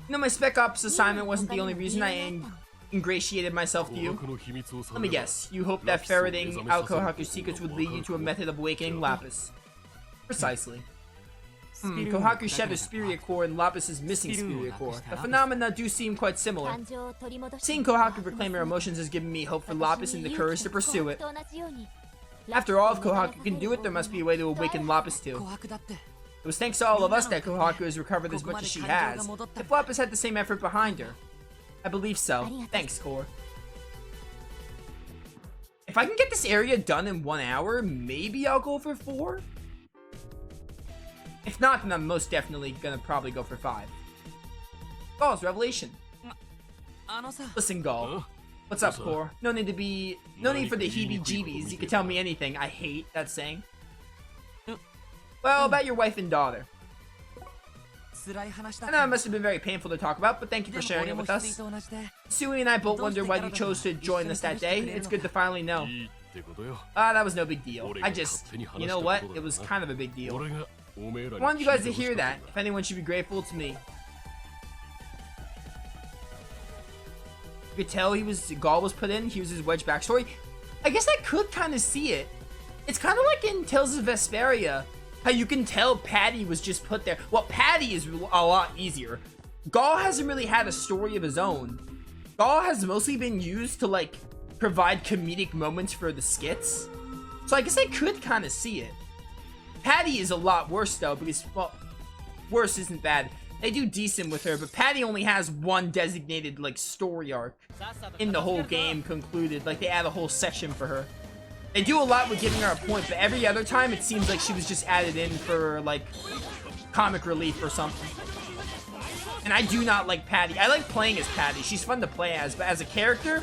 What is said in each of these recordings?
No, my Spec Ops assignment wasn't the only reason I ingratiated myself to you. Let me guess, you hope that ferreting out Kohaku's secrets would lead you to a method of awakening Lapis. Precisely. Kohaku shed her superior core and Lapis is missing superior core. The phenomena do seem quite similar. Seeing Kohaku reclaim her emotions has given me hope for Lapis and the courage to pursue it. After all, if Kohaku can do it, there must be a way to awaken Lapis too. It was thanks to all of us that Kohaku has recovered as much as she has. If Lapis had the same effort behind her. I believe so. Thanks, Core. If I can get this area done in 1 hour, maybe I'll go for 4? If not, then I'm most definitely gonna probably go for 5. Gall's revelation. Listen, Gall. What's up, Core? No need for the heebie-jeebies. You can tell me anything. I hate that saying. Well, about your wife and daughter. I know it must have been very painful to talk about, but thank you for sharing it with us. Sui and I both wonder why you chose to join us that day. It's good to finally know. That was no big deal. You know what? It was kind of a big deal. I wanted you guys to hear that. If anyone should be grateful, to me. You could tell Gall was put in. He was his Wedge backstory. I guess I could kind of see it. It's kind of like in Tales of Vesperia, how you can tell Patty was just put there. Well, Patty is a lot easier. Gall hasn't really had a story of his own. Gall has mostly been used to, like, provide comedic moments for the skits. So I guess I could kind of see it. Patty is a lot worse, though, because, well, worse isn't bad. They do decent with her, but Patty only has one designated, like, story arc in the whole game concluded. Like, they add a whole section for her. They do a lot with giving her a point, but every other time it seems like she was just added in for, like, comic relief or something. And I do not like Patty. I like playing as Patty. She's fun to play as, but as a character,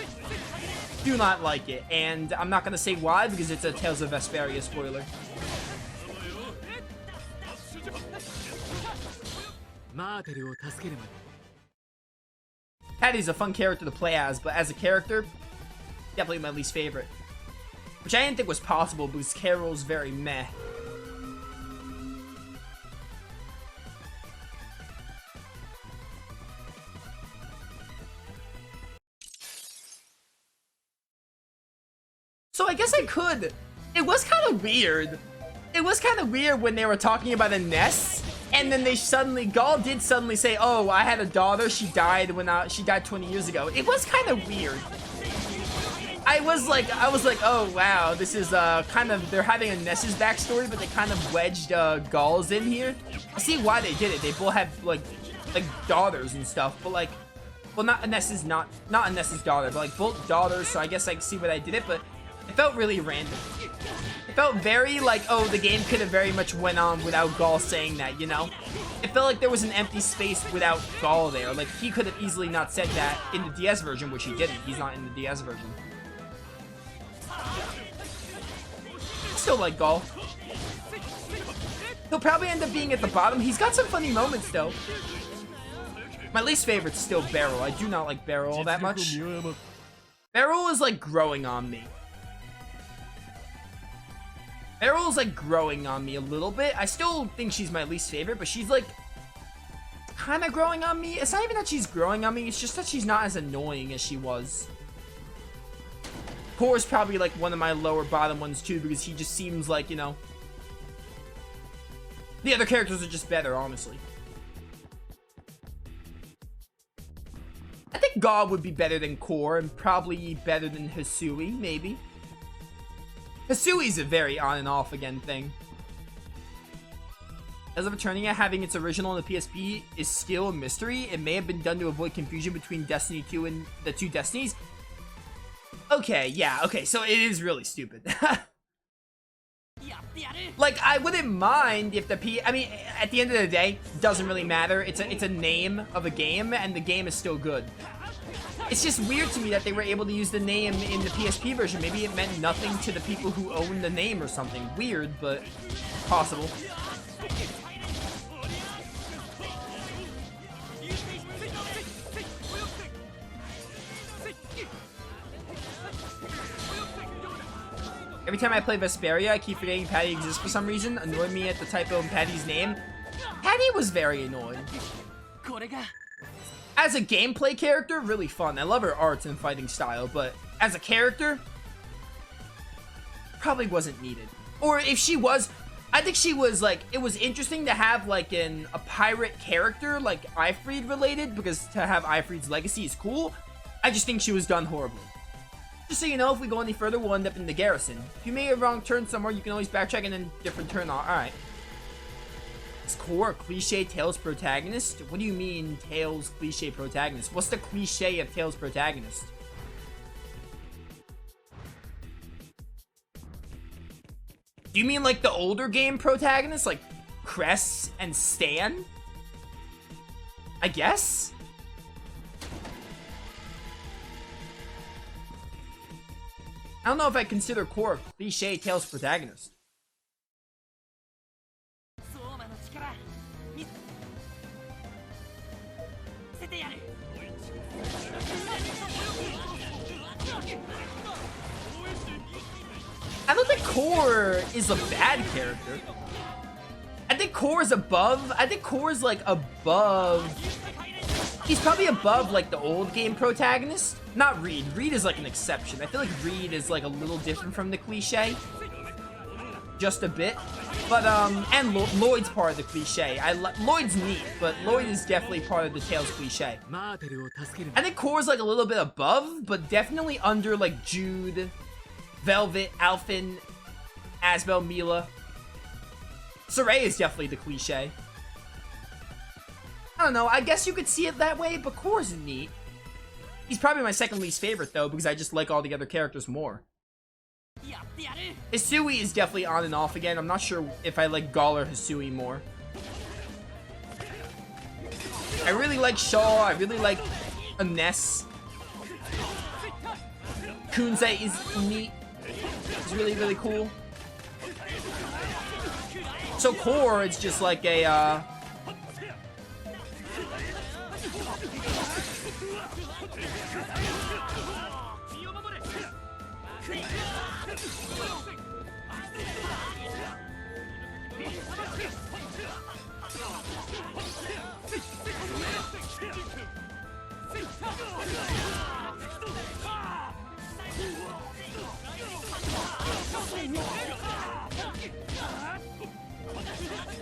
do not like it. And I'm not going to say why, because it's a Tales of Vesperia spoiler. Patty's a fun character to play as, but as a character, definitely my least favorite. Which I didn't think was possible because Carol's very meh. So I guess I could. It was kind of weird. It was kind of weird when they were talking about a nest, and then Gall did suddenly say, "Oh, I had a daughter. She died she died 20 years ago." It was kind of weird. I was like, oh wow, this is kind of, they're having a Ness's backstory, but they kind of wedged Gall's in here. I see why they did it. They both have like daughters and stuff, but like, well, not a Ness's daughter, but like both daughters. So I guess I can see why they did it, but it felt really random. It felt very like, oh, the game could have very much went on without Gall saying that, you know? It felt like there was an empty space without Gall there. Like, he could have easily not said that in the DS version, which he didn't. He's not in the DS version. Still like Gall. He'll probably end up being at the bottom. He's got some funny moments, though. My least favorite's still Beryl. I do not like Beryl all that much. Beryl is, like, growing on me. Beryl's, like, growing on me a little bit. I still think she's my least favorite, but she's, like, kind of growing on me. It's not even that she's growing on me. It's just that she's not as annoying as she was. Core's probably, like, one of my lower bottom ones, too, because he just seems like, you know... The other characters are just better, honestly. I think God would be better than Core, and probably better than Hisui, maybe. Hisui's a very on and off again thing. As of returning it, having its original in the PSP is still a mystery. It may have been done to avoid confusion between Destiny 2 and the two Destinies. Okay, yeah, okay, so it is really stupid. Like, I wouldn't mind if I mean, at the end of the day, it doesn't really matter. It's a name of a game, and the game is still good. It's just weird to me that they were able to use the name in the PSP version. Maybe it meant nothing to the people who own the name or something. Weird, but possible. Every time I play Vesperia, I keep forgetting Patty exists for some reason. Annoyed me at the typo in Patty's name. Patty was very annoying. As a gameplay character, really fun. I love her arts and fighting style, but as a character, probably wasn't needed. Or if she was, I think she was like, it was interesting to have like a pirate character, like Ifrid related, because to have Ifrid's legacy is cool. I just think she was done horribly. Just so you know, if we go any further, we'll end up in the garrison. If you made a wrong turn somewhere, you can always backtrack and then different turn. Alright. Is Core a cliche Tails protagonist? What do you mean, Tails cliche protagonist? What's the cliche of Tails protagonist? Do you mean like the older game protagonist? Like Cress and Stan? I guess? I don't know if I consider Core a cliche Tails protagonist. I don't think Core is a bad character. I think Core is above. I think Core is like above. He's probably above like the old game protagonist. Not Reed. Reed is like an exception. I feel like Reed is like a little different from the cliche. Just a bit. But, and Lloyd's part of the cliche. Lloyd's neat, but Lloyd is definitely part of the Tails cliche. I think Core's like a little bit above, but definitely under like Jude, Velvet, Alphen, Asbel, Mila. Saray is definitely the cliche. I don't know, I guess you could see it that way, but Core's neat. He's probably my second least favorite though, because I just like all the other characters more. Hisui is definitely on and off again. I'm not sure if I like Gall or Hisui more. I really like Shaw. I really like Ness. Kunze is neat. It's really, really cool. So Core, it's just like a,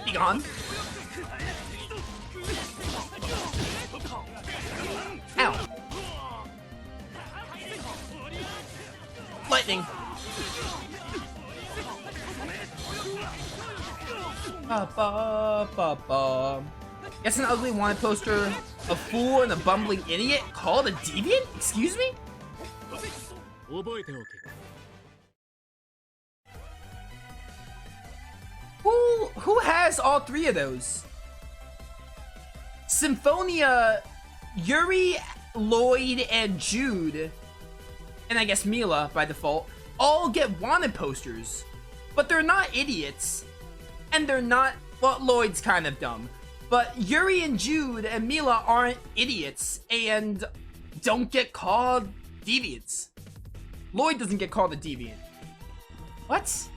Be gone. Ow. Lightning. Guess an ugly wanted poster, a fool and a bumbling idiot called a deviant? Excuse me? Who has all three of those? Symphonia, Yuri, Lloyd, and Jude, and I guess Mila by default, all get wanted posters, but they're not idiots, and they're not, well, Lloyd's kind of dumb, but Yuri and Jude and Mila aren't idiots and don't get called deviants. Lloyd doesn't get called a deviant. What?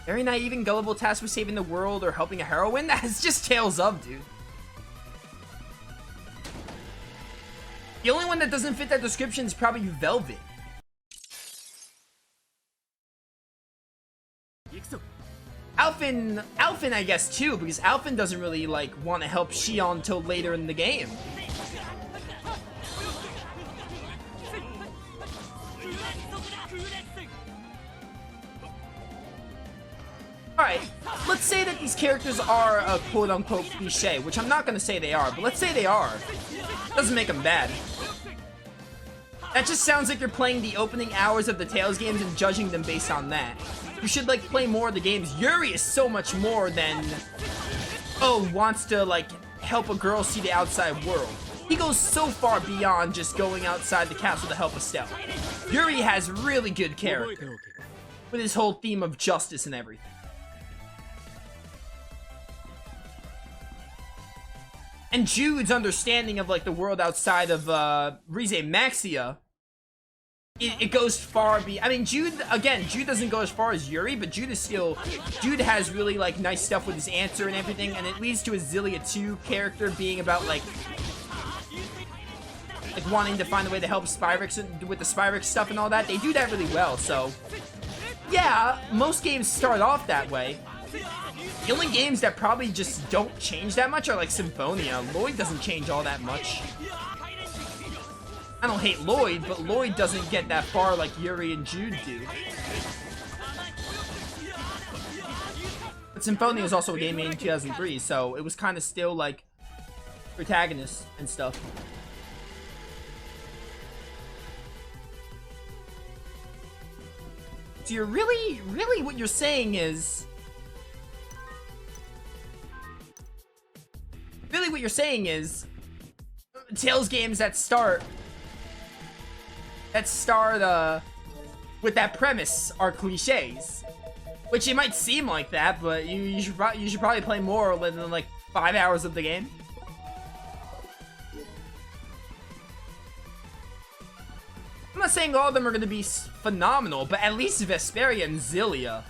Very naive and gullible tasked with saving the world or helping a heroine? That's just Tales of, dude. The only one that doesn't fit that description is probably Velvet. Alphen, I guess, too, because Alphen doesn't really, like, want to help Shion until later in the game. Alright, let's say that these characters are a quote-unquote cliche, which I'm not gonna say they are, but let's say they are. Doesn't make them bad. That just sounds like you're playing the opening hours of the Tales games and judging them based on that. You should, like, play more of the games. Yuri is so much more than, oh, wants to, like, help a girl see the outside world. He goes so far beyond just going outside the castle to help Estelle. Yuri has really good character, with his whole theme of justice and everything. And Jude's understanding of like the world outside of Rize Maxia, it goes far I mean, Jude doesn't go as far as Yuri, but Jude has really like nice stuff with his answer and everything, and it leads to a Zillia 2 character being about like wanting to find a way to help Spyrix with the Spyrix stuff and all that. They do that really well, so yeah, most games start off that way. The only games that probably just don't change that much are like Symphonia. Lloyd doesn't change all that much. I don't hate Lloyd, but Lloyd doesn't get that far like Yuri and Jude do. But Symphonia was also a game made in 2003, so it was kind of still like protagonists and stuff. So you're really what you're saying is... Really what you're saying is... Tales games that start with that premise are cliches. Which it might seem like that, but you should probably play more than like 5 hours of the game. I'm not saying all of them are going to be phenomenal, but at least Vesperia and Zillia,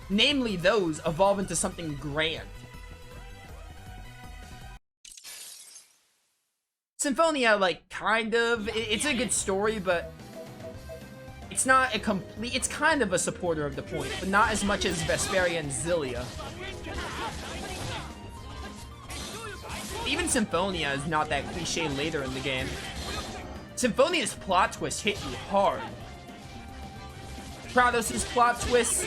namely those, evolve into something grand. Symphonia, like, kind of, it's a good story, but it's not a complete, it's kind of a supporter of the point, but not as much as Vesperia and Zillia. Even Symphonia is not that cliche later in the game. Symphonia's plot twist hit you hard. Kratos' plot twist,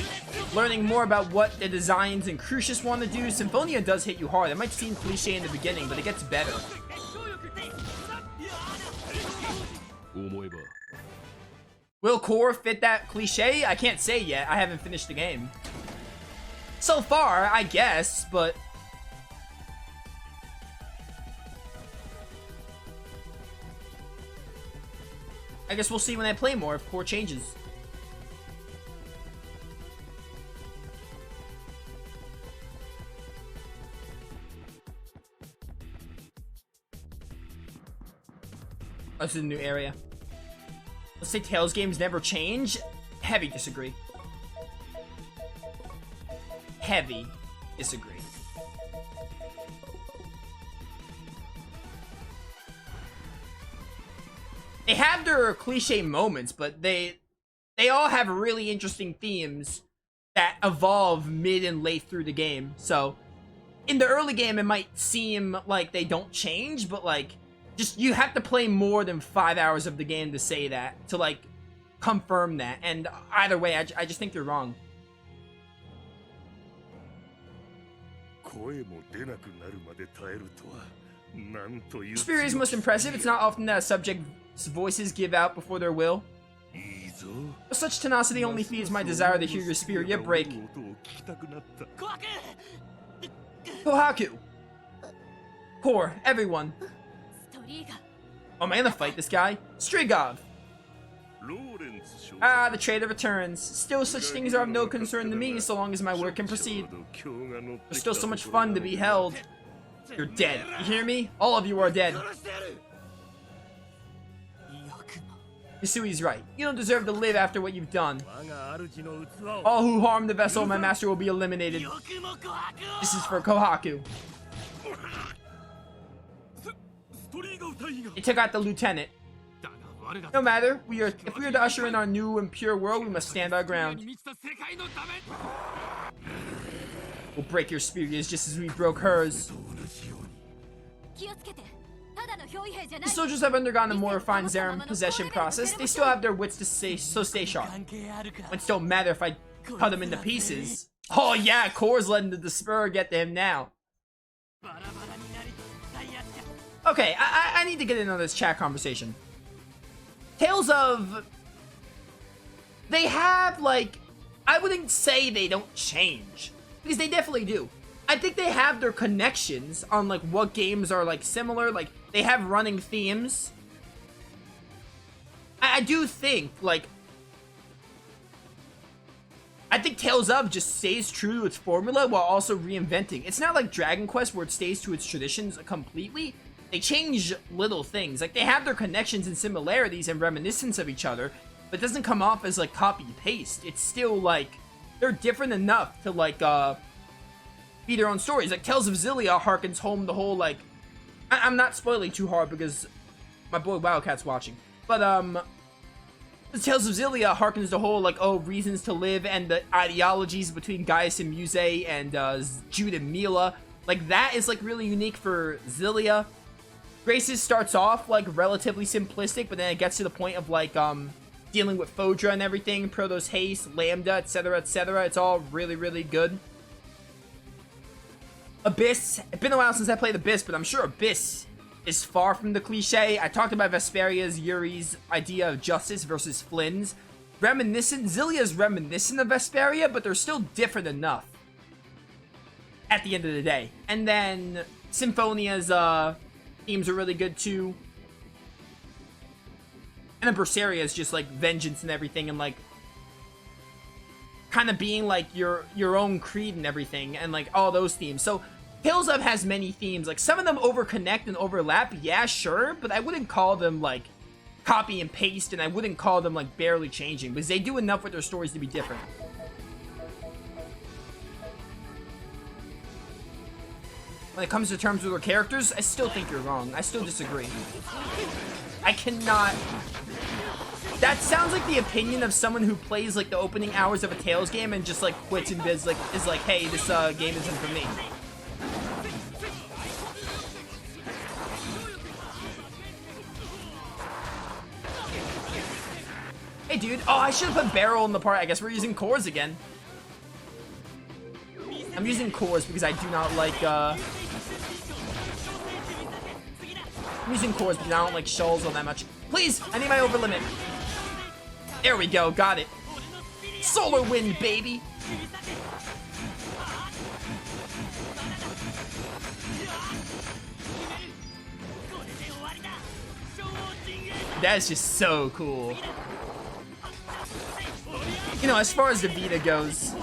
learning more about what the Designs and Crucius want to do, Symphonia does hit you hard. It might seem cliche in the beginning, but it gets better. Will Core fit that cliche? I can't say yet. I haven't finished the game. So far, I guess, but... I guess we'll see when I play more if Core changes. Oh, this is a new area. Let's say Tales games never change. Heavy disagree. Heavy disagree. They have their cliche moments, but they all have really interesting themes that evolve mid and late through the game. So, in the early game, it might seem like they don't change, but like, just you have to play more than 5 hours of the game to say that, to like confirm that. And either way, I just think you're wrong. Spirit is most impressive. It's not often that a subject's voices give out before their will. But such tenacity only feeds my desire to hear your spirit yet break. Kohaku! Core, everyone. Oh, am I gonna fight this guy? Strigov! Ah, the trader returns. Still, such things are of no concern to me so long as my work can proceed. There's still so much fun to be held. You're dead. You hear me? All of you are dead. Yasui's right. You don't deserve to live after what you've done. All who harm the vessel of my master will be eliminated. This is for Kohaku. They took out the lieutenant. No matter, if we are to usher in our new and pure world, we must stand our ground. We'll break your spirit just as we broke hers. The soldiers have undergone a more refined Zerum possession process. They still have their wits to stay sharp. It don't matter if I cut them into pieces. Oh yeah, Core's letting the Despair get to him now. Okay, I need to get in on this chat conversation. Tales of... They have, like... I wouldn't say they don't change. Because they definitely do. I think they have their connections on, like, what games are, like, similar. Like, they have running themes. I do think, like... I think Tales of just stays true to its formula while also reinventing. It's not like Dragon Quest where it stays to its traditions completely. They change little things. Like, they have their connections and similarities and reminiscence of each other, but it doesn't come off as, like, copy-paste. It's still, like, they're different enough to, like, be their own stories. Like, Tales of Xillia harkens home the whole, like... I'm not spoiling too hard because my boy Wildcat's watching. But, Tales of Xillia harkens the whole, like, oh, reasons to live and the ideologies between Gaius and Muse and, Jude and Mila. Like, that is, like, really unique for Xillia. Graces starts off, like, relatively simplistic, but then it gets to the point of, like, dealing with Phodra and everything, Protoss Haste, Lambda, etc., etc. It's all really, really good. Abyss. It's been a while since I played Abyss, but I'm sure Abyss is far from the cliche. I talked about Vesperia's, Yuri's idea of justice versus Flynn's. Xillia's reminiscent of Vesperia, but they're still different enough at the end of the day. And then Symphonia's, themes are really good too. And then Berseria is just like vengeance and everything, and like kind of being like your own creed and everything, and like all those themes. So Tales of has many themes. Like, some of them overconnect and overlap, yeah, sure, but I wouldn't call them like copy and paste, and I wouldn't call them like barely changing, because they do enough with their stories to be different. When it comes to terms with their characters, I still think you're wrong. I still disagree. I cannot... That sounds like the opinion of someone who plays, like, the opening hours of a Tales game and just, like, quits and is like, hey, this, game isn't for me. Hey, dude. Oh, I should have put barrel in the part. I guess we're using cores again. I'm using cores because I do not like, I'm using cores because I don't like shells all that much. Please, I need my over limit. There we go, got it. Solar wind, baby. That's just so cool. You know, as far as the Vita goes,